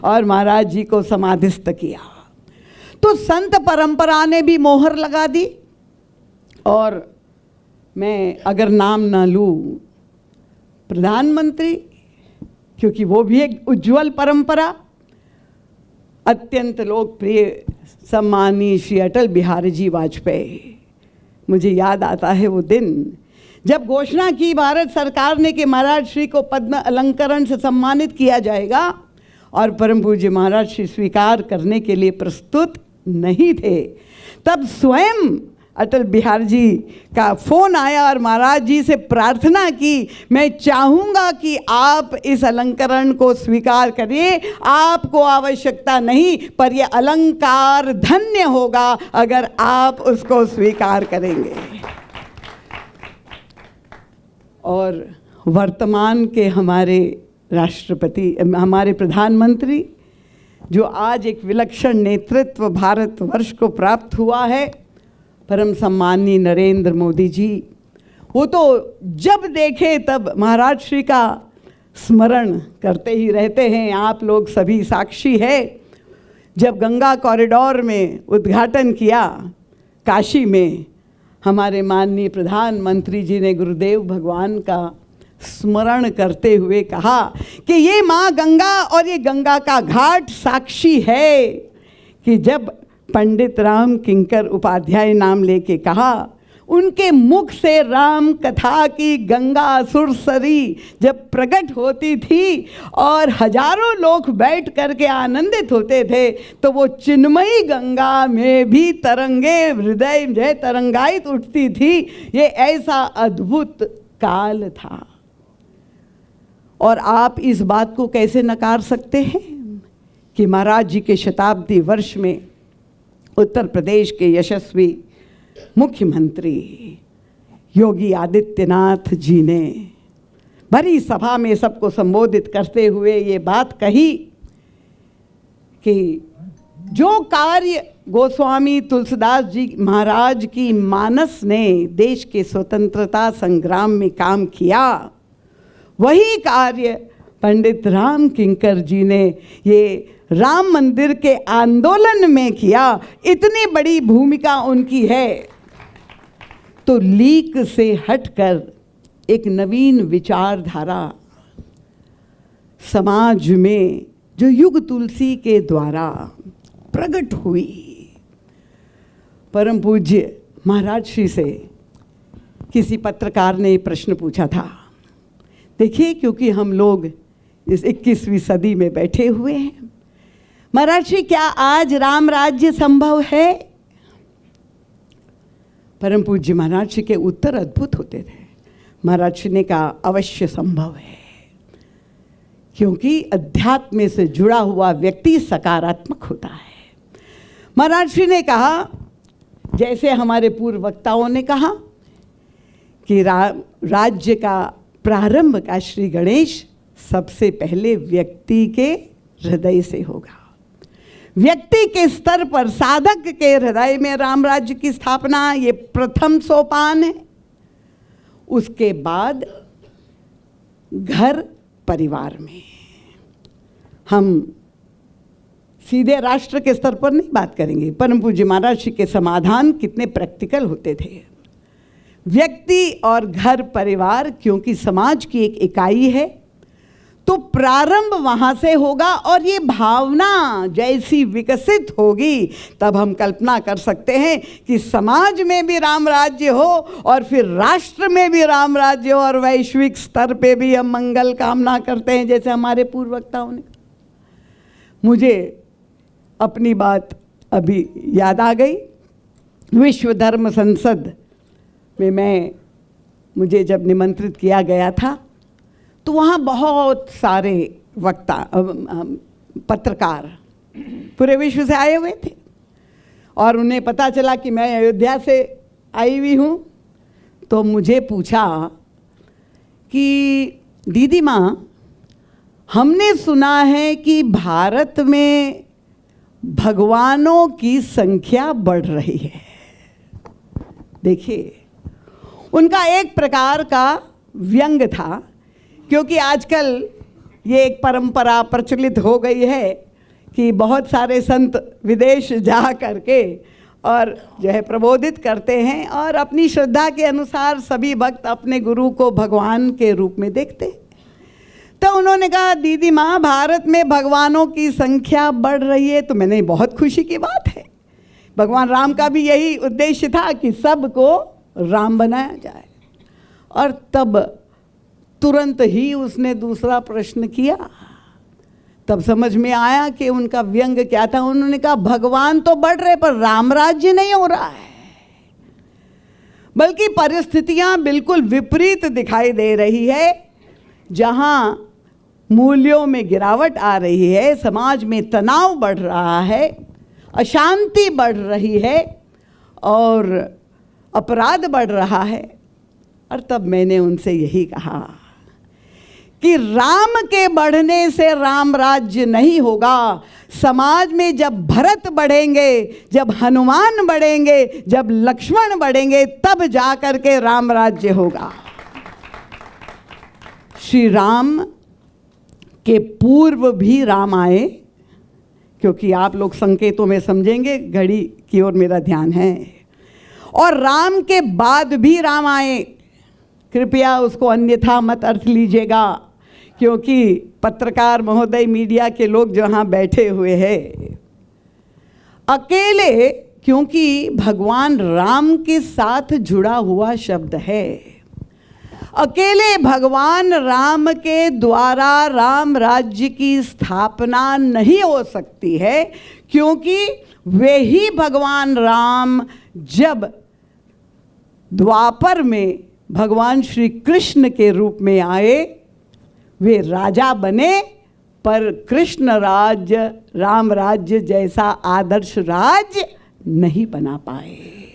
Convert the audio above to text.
और महाराज जी को समाधिस्थ किया। तो संत परंपरा ने भी मोहर लगा दी। और मैं अगर नाम ना लूँ, प्रधानमंत्री, क्योंकि वो भी एक उज्जवल परंपरा, अत्यंत लोकप्रिय सम्मानीय श्री अटल बिहारी जी वाजपेयी, मुझे याद आता है वो दिन जब घोषणा की भारत सरकार ने कि महाराज श्री को पद्म अलंकरण से सम्मानित किया जाएगा, और परम पूज्य महाराज श्री स्वीकार करने के लिए प्रस्तुत नहीं थे। तब स्वयं अटल बिहारी जी का फ़ोन आया और महाराज जी से प्रार्थना की, मैं चाहूँगा कि आप इस अलंकरण को स्वीकार करिए, आपको आवश्यकता नहीं, पर यह अलंकार धन्य होगा अगर आप उसको स्वीकार करेंगे। और वर्तमान के हमारे राष्ट्रपति, हमारे प्रधानमंत्री, जो आज एक विलक्षण नेतृत्व भारतवर्ष को प्राप्त हुआ है, परम सम्माननीय नरेंद्र मोदी जी, वो तो जब देखे तब महाराज श्री का स्मरण करते ही रहते हैं। आप लोग सभी साक्षी है, जब गंगा कॉरिडोर में उद्घाटन किया काशी में, हमारे माननीय प्रधानमंत्री जी ने गुरुदेव भगवान का स्मरण करते हुए कहा कि ये माँ गंगा और ये गंगा का घाट साक्षी है कि जब पंडित राम किंकर उपाध्याय नाम लेके कहा, उनके मुख से राम कथा की गंगा सुरसरी जब प्रकट होती थी और हजारों लोग बैठ करके आनंदित होते थे, तो वो चिन्मयी गंगा में भी तरंगे हृदय में तरंगायित उठती थी। ये ऐसा अद्भुत काल था। और आप इस बात को कैसे नकार सकते हैं कि महाराज जी के शताब्दी वर्ष में उत्तर प्रदेश के यशस्वी मुख्यमंत्री योगी आदित्यनाथ जी ने बड़ी सभा में सबको संबोधित करते हुए ये बात कही कि जो कार्य गोस्वामी तुलसीदास जी महाराज की मानस ने देश के स्वतंत्रता संग्राम में काम किया, वही कार्य पंडित राम किंकर जी ने ये राम मंदिर के आंदोलन में किया। इतनी बड़ी भूमिका उनकी है। तो लीक से हटकर एक नवीन विचारधारा समाज में जो युग तुलसी के द्वारा प्रकट हुई। परम पूज्य महाराज श्री से किसी पत्रकार ने प्रश्न पूछा था। देखिए, क्योंकि हम लोग इस 21वीं सदी में बैठे हुए हैं, महाराज श्री क्या आज राम राज्य संभव है? परम पूज्य महाराज श्री के उत्तर अद्भुत होते थे। महाराज श्री ने कहा अवश्य संभव है, क्योंकि अध्यात्म से जुड़ा हुआ व्यक्ति सकारात्मक होता है। महाराज श्री ने कहा, जैसे हमारे पूर्व वक्ताओं ने कहा कि राज्य का प्रारंभ का श्री गणेश सबसे पहले व्यक्ति के हृदय से होगा। व्यक्ति के स्तर पर साधक के हृदय में राम राज्य की स्थापना ये प्रथम सोपान है। उसके बाद घर परिवार में। हम सीधे राष्ट्र के स्तर पर नहीं बात करेंगे। परम पूज्य महाराज जी के समाधान कितने प्रैक्टिकल होते थे। व्यक्ति और घर परिवार, क्योंकि समाज की एक इकाई है, तो प्रारंभ वहाँ से होगा। और ये भावना जैसी विकसित होगी, तब हम कल्पना कर सकते हैं कि समाज में भी राम राज्य हो और फिर राष्ट्र में भी राम राज्य हो, और वैश्विक स्तर पे भी हम मंगल कामना करते हैं, जैसे हमारे पूर्व वक्ताओं ने। मुझे अपनी बात अभी याद आ गई। विश्व धर्म संसद में मुझे जब निमंत्रित किया गया था, तो वहाँ बहुत सारे वक्ता पत्रकार पूरे विश्व से आए हुए थे, और उन्हें पता चला कि मैं अयोध्या से आई हुई हूँ। तो मुझे पूछा कि दीदी माँ, हमने सुना है कि भारत में भगवानों की संख्या बढ़ रही है। देखिए, उनका एक प्रकार का व्यंग था, क्योंकि आजकल ये एक परंपरा प्रचलित हो गई है, कि बहुत सारे संत विदेश जा करके और जो है प्रबोधित करते हैं और अपनी श्रद्धा के अनुसार सभी भक्त अपने गुरु को भगवान के रूप में देखते हैं। तो उन्होंने कहा दीदी माँ, भारत में भगवानों की संख्या बढ़ रही है। तो मैंने बहुत खुशी की बात है, भगवान राम का भी यही उद्देश्य था कि सबको राम बनाया जाए। और तब तुरंत ही उसने दूसरा प्रश्न किया। तब समझ में आया कि उनका व्यंग क्या था। उन्होंने कहा भगवान तो बढ़ रहे पर राम राज्य नहीं हो रहा है, बल्कि परिस्थितियां बिल्कुल विपरीत दिखाई दे रही है। जहां मूल्यों में गिरावट आ रही है, समाज में तनाव बढ़ रहा है, अशांति बढ़ रही है और अपराध बढ़ रहा है। और तब मैंने उनसे यही कहा कि राम के बढ़ने से राम राज्य नहीं होगा। समाज में जब भरत बढ़ेंगे, जब हनुमान बढ़ेंगे, जब लक्ष्मण बढ़ेंगे, तब जाकर के राम राज्य होगा। श्री राम के पूर्व भी राम आए, क्योंकि आप लोग संकेतों में समझेंगे, घड़ी की ओर मेरा ध्यान है। और राम के बाद भी राम आए। कृपया उसको अन्यथा मत अर्थ लीजिएगा, क्योंकि पत्रकार महोदय, मीडिया के लोग जहाँ बैठे हुए हैं, अकेले, क्योंकि भगवान राम के साथ जुड़ा हुआ शब्द है, अकेले भगवान राम के द्वारा राम राज्य की स्थापना नहीं हो सकती है। क्योंकि वे ही भगवान राम जब द्वापर में भगवान श्री कृष्ण के रूप में आए, वे राजा बने, पर कृष्ण राज्य, राम राज्य जैसा आदर्श राज्य नहीं बना पाए।